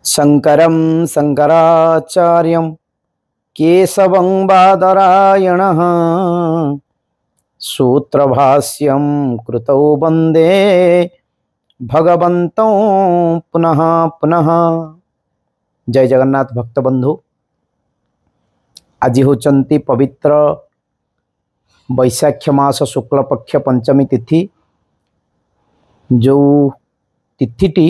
शंकरं शंकराचार्यं केशवं बादरायणः सूत्रभाष्यं कृतौ वन्दे भगवन्तं पुनः पुनः। जय जगन्नाथ भक्त बंधु। आज होचंती पवित्र वैशाख मास शुक्ल पक्ष पंचमी तिथि। जो तिथिटी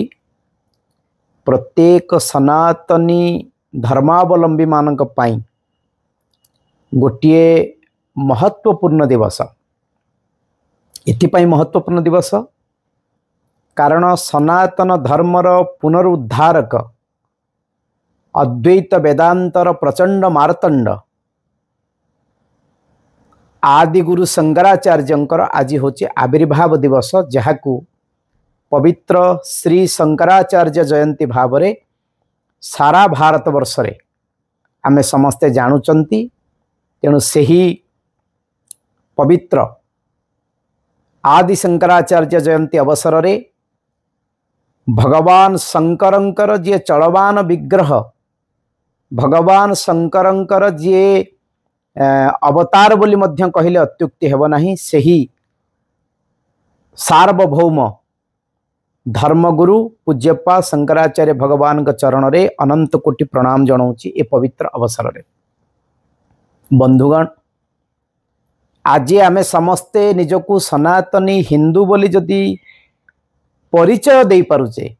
प्रत्येक सनातनी धर्मावलंबी मानक पाई गोटे महत्वपूर्ण दिवस। एथिपाई महत्वपूर्ण दिवस कारण सनातन धर्मर पुनरुद्धारक अद्वैत वेदांतर प्रचंड मार्तंड आदिगुरु शंकराचार्यंकर आज होचे आविर्भाव दिवस, जहाकू पवित्र श्री शंकराचार्य जयंती भावरे सारा भारत वर्ष रे आमे समस्ते जानुचंती। तेणु सेही पवित्र आदि शंकराचार्य जयंती अवसर रे भगवान शंकरंकर जे चलवान विग्रह, भगवान शंकरंकर जे अवतार बोली मध्य कहिले अत्युक्ति हेब नाही, सेही सार्वभौम धर्मगुरु पूज्यपा शंकराचार्य भगवान के चरण रे अनंत कोटि प्रणाम जनाऊँची ए पवित्र अवसर रे। बंधुगण, आज आमे समस्ते निजकू सनातनी हिंदू बोली जदि परिचय दे पारुचे,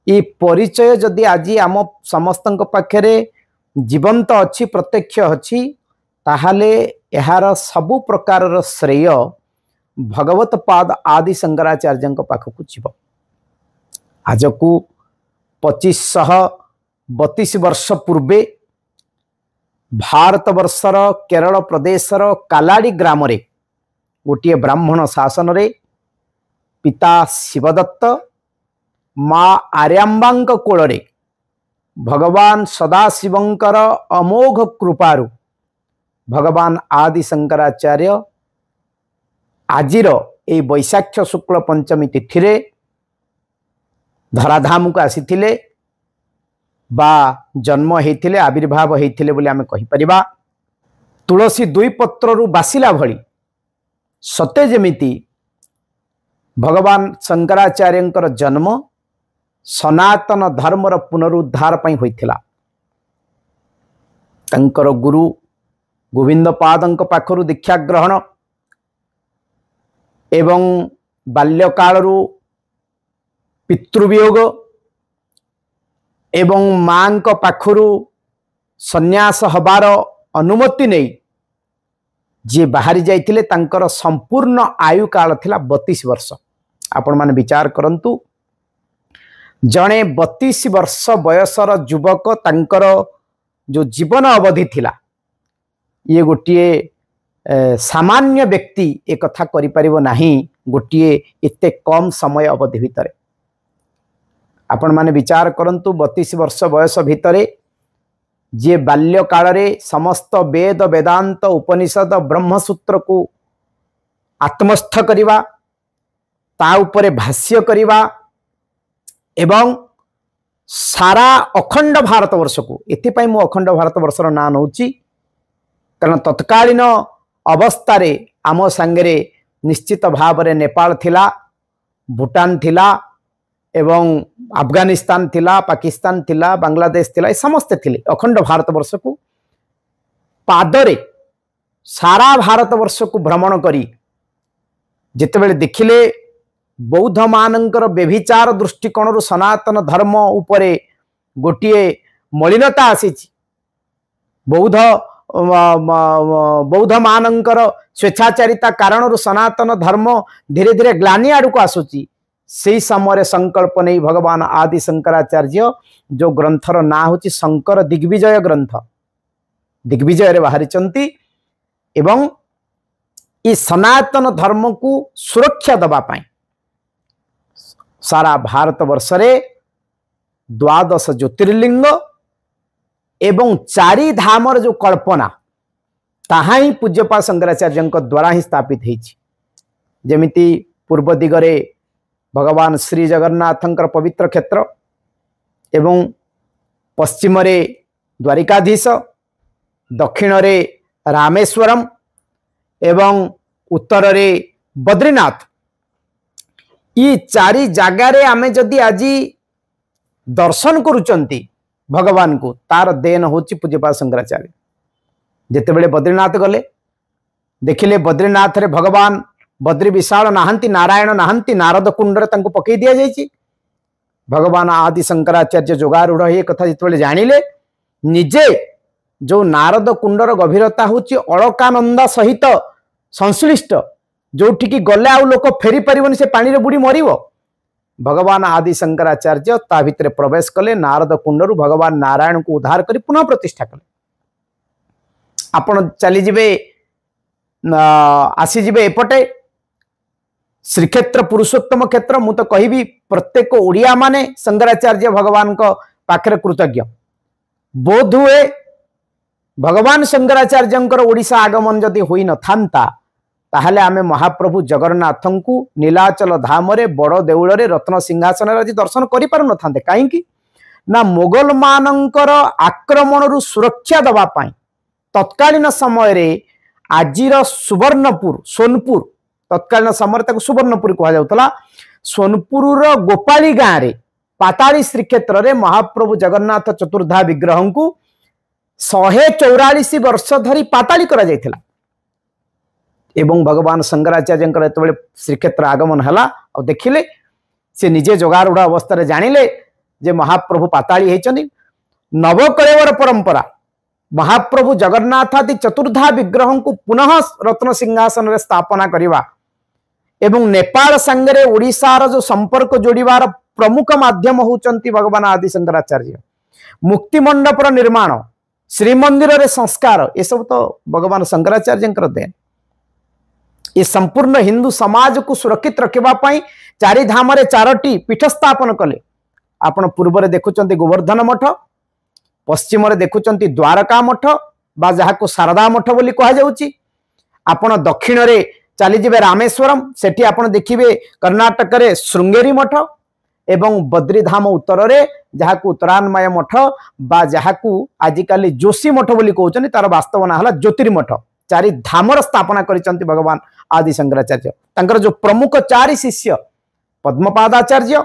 ये परिचय जदि आज आम समस्तक पाखरे जीवंत अच्छी प्रत्यक्ष अच्छी, ताहाले यार सबु प्रकार श्रेय भगवत पाद आदि शंकराचार्य पाखक जीव। आज को 2532 वर्ष पूर्वे भारत वर्षर केरल प्रदेशर कालाड़ी ग्राम रे गोटे ब्राह्मण शासन रे पिता शिवदत्त माँ आर्यांबांक कोଳରେ भगवान सदाशिवंकर अमोघ कृपारु भगवान आदि शंकराचार्य आजिर ए वैशाख शुक्ल पंचमी तिथि रे धराधाम को आसीथिले बा जन्म होइथिले, आविर्भाव होइथिले बोली आमे कहि परिबा। तुलसी दुई पत्ररु बासिला भली सते जेमिति भगवान शंकराचार्यंकर जन्म सनातन धर्मर पुनरुद्धार पई होइथिला। तंकर गुरु गोविंद पादंक पाखरु दीक्षा ग्रहण एवं बाल्यकालरू पितृवियोग एवं मां पाखरु सन्यास हबार अनुमति नहीं जे बाहरी जाइथिले तांकर संपूर्ण आयु काल थिला 32 वर्ष। आपण माने विचार करंतु, जणे 32 वर्ष बयसर युवक तांकर जो जीवन अवधि थिला, ये गोटे सामान्य व्यक्ति एक कथा करि परिबो नाही गोटे एते कम समय अवधि भितरे। आपण माने विचार करंतु, 32 वर्ष बयस भितरे जे बाल्य काल रे समस्त वेद वेदांत उपनिषद ब्रह्मसूत्र को आत्मस्थ करिवा, ता उपरे भाष्य करिवा एवं सारा अखंड भारत वर्ष को, एथिपाई मु अखंड भारत वर्षर ना नौची कारण तत्कालीन अवस्था रे आम सांगरे निश्चित भाव रे नेपाल थिला, भूटान थिला एवं अफगानिस्तान थिला, पाकिस्तान थिला, बांग्लादेश थिला, ये समस्ते थिले। अखंड भारत वर्ष को पादरे सारा भारत वर्ष को भ्रमण करी जितेबेले देखिले बौद्ध मानंकर व्यभिचार दृष्टिकोण सनातन धर्म उपरे गोटे मलिनता आसीची, बौद्ध मानंकर स्वेच्छाचारिता कारण सनातन धर्म धीरे धीरे ग्लानि आड़क आसुची, से समय संकल्प नहीं भगवान आदि शंकराचार्य जो ग्रंथर ना होची शंकर दिग्विजय ग्रंथ, दिग्विजय रे बाहरिचंती एवं ये सनातन धर्म को सुरक्षा दबा पाई सारा भारत वर्ष रे 12 ज्योतिर्लिंग एवं 4 धामर जो कल्पना ताहा ही पूज्यपा शंकराचार्य द्वारा ही स्थापित होईछि। जेमिति पूर्व दिगरे भगवान श्री जगन्नाथंकर पवित्र क्षेत्र एवं पश्चिम रे द्वारिकाधीश, दक्षिण रे रामेश्वरम एवं उत्तर रे बद्रीनाथ। ये चारि जगार आमे जदि आज दर्शन करुचंती भगवान को, तार देन होची पूज्यपाद शंकराचार्य। जेतेबेले बद्रीनाथ गले देखिले बद्रीनाथ रे भगवान बद्री विशाल नाहंती, नारायण नाहंती, नारद कुंडर तांको पकई दिया जायछि। भगवान आदि शंकराचार्य जोगारूढ़ ये कथा जितेबेले जानिले, निजे जो नारद कुंडर गभीरता होची अलकानंद सहित संश्लिष्ट, जोठिकी गले आउ लोक फेरी परिबनी, से पानी रे बुड़ी मरिबो। भगवान आदि शंकराचार्य ता भितरे प्रवेश कले, नारद कुंडरू भगवान नारायण को उद्धार करी पुनः प्रतिष्ठा कले। आपण चली जिबे आसी जिबे एपटे श्रीक्षेत्र पुरुषोत्तम क्षेत्र, मु तो कहिबी प्रत्येक ओडिया माने शंकराचार्य भगवान को पाखरे कृतज्ञ। बोध हुए भगवान शंकराचार्यंकर ओडिशा आगमन जदि होई न थांता, ताहले आमे महाप्रभु जगन्नाथं को नीलाचल धाम रे बड़ देउल रे रत्न सिंहासन रे दर्शन करि पारु न थांते। काहेकि ना मोगल मानंकर आक्रमण रु सुरक्षा दबा पाई तत्कालीन समय रे आजिर सुवर्णपुर सोनपुर, तत्कालीन समय ताको सुवर्णपुर कहा जाउतला, सोनपुर रो गोपाली गाँ रे पाताली श्रीक्षेत्र रे महाप्रभु जगन्नाथ चतुर्धा विग्रह को 144 वर्ष धरी पाताली करा जायथिला। एवं भगवान शंकराचार्य जो श्रीक्षेत्र आगमन है और देखिले, से निजे जोगारूढ़ अवस्था जानिले जे महाप्रभु पाताली होती। नवकलेवर परंपरा महाप्रभु जगन्नाथ आदि चतुर्धा विग्रह को पुनः रत्न सिंहासन रे स्थापना करवा एवं नेपाल संगे ओडिशार जो संपर्क जोड़ार प्रमुख माध्यम होचंती भगवान आदि शंकराचार्य। मुक्ति मंडपर निर्माण, श्रीमंदिर रे संस्कार, ये सब तो भगवान शंकराचार्य देन। ये संपूर्ण हिंदू समाज को सुरक्षित रखा चारि धाम रे 4टी पीठ स्थापन कले। आपण पूर्व रे देखुचंती गोवर्धन मठ, पश्चिम रे देखुचंती द्वारका मठ बा जहाको शारदा मठ बोली कहा जाउची। आपण दक्षिण रे चली जिबे रामेश्वरम, सेठी आपण देखिबे कर्नाटक रे श्रृंगेरी मठ, एवं बद्रीधाम उत्तर रे जहाको उत्तरान्मय मठ बा जहाको आजिकाली जोशी मठ बोली कहउचनी, तार वास्तव ना हला ज्योतिर्मठ। चारि धामर स्थापना करिसंती भगवान आदि शंकराचार्य। तांकर जो प्रमुख 4 शिष्य पद्मपादाचार्य,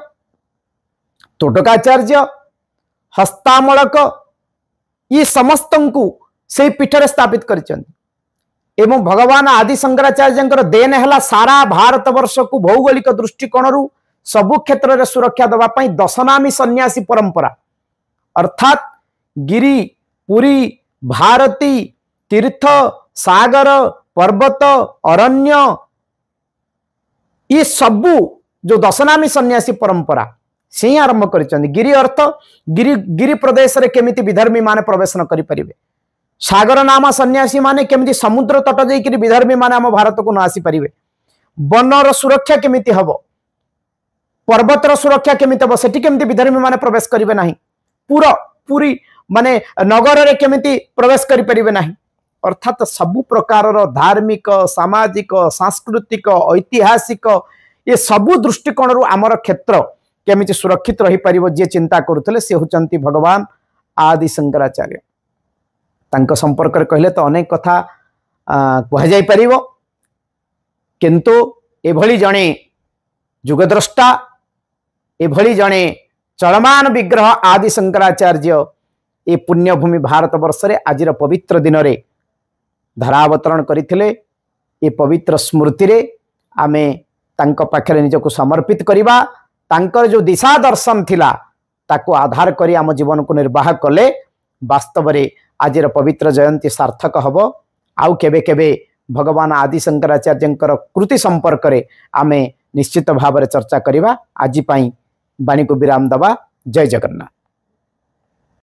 तोटकाचार्य, हस्तामलक, ये समस्त को से पीठरे स्थापित करिसंती। एवं भगवान आदि शंकराचार्य देन है सारा भारत वर्ष को भौगोलिक दृष्टिकोण सबु क्षेत्र में सुरक्षा दवाई दशनामी सन्यासी परंपरा, अर्थात गिरी, पुरी, भारती, तीर्थ, सागर, पर्वत, अरण्य, ये सबू जो दशनामी सन्यासी परंपरा से ही आरंभ कर। गिरी अर्थ गिरी प्रदेश रे केमिति विधर्मी माने प्रवेश न करि परिबे, सागर नामा सन्यासी माने केमिति समुद्र तट जाइकि विधर्मी माने हम भारत को न आसी परिबे, बनर सुरक्षा केमिति हबो, पर्वतर सुरक्षा केमिति हबो, सेठी केमिति विधर्मी माने प्रवेश करिवे नाही, पूरी माने नगर रे केमिति प्रवेश करि परिबे नाही। अर्थात सबु प्रकार धार्मिक, सामाजिक, सांस्कृतिक, ऐतिहासिक ये सबु दृष्टिकोण रु आमर क्षेत्र केमिति सुरक्षित रही परिबो जे चिंता करुथले से होचंती भगवान आदि शंकराचार्य। तांको संपर्क रे कहले तो अनेक कथा कह जाई परिबो, किंतु एभली जणे जुगद्रष्टा, एभली जणे चलमान विग्रह आदि शंकराचार्य ए पुण्यभूमि भारत वर्ष रे आजिर पवित्र दिन रे धरावतरण करथिले। ए पवित्र स्मृति रे आमे तांको पाखरे निजको समर्पित करिबा। तांकर जो दिशा दर्शन थिला ताको आधार करी आम जीवन को निर्वाह कले वास्तव रे आजिर पवित्र जयंती सार्थक हबो। आउ केबे केबे भगवान आदि शंकराचार्यंकर कृति संपर्क रे आमे निश्चित भाव रे चर्चा करिबा। आजि पई बाणी को विराम दबा। जय जगन्नाथ।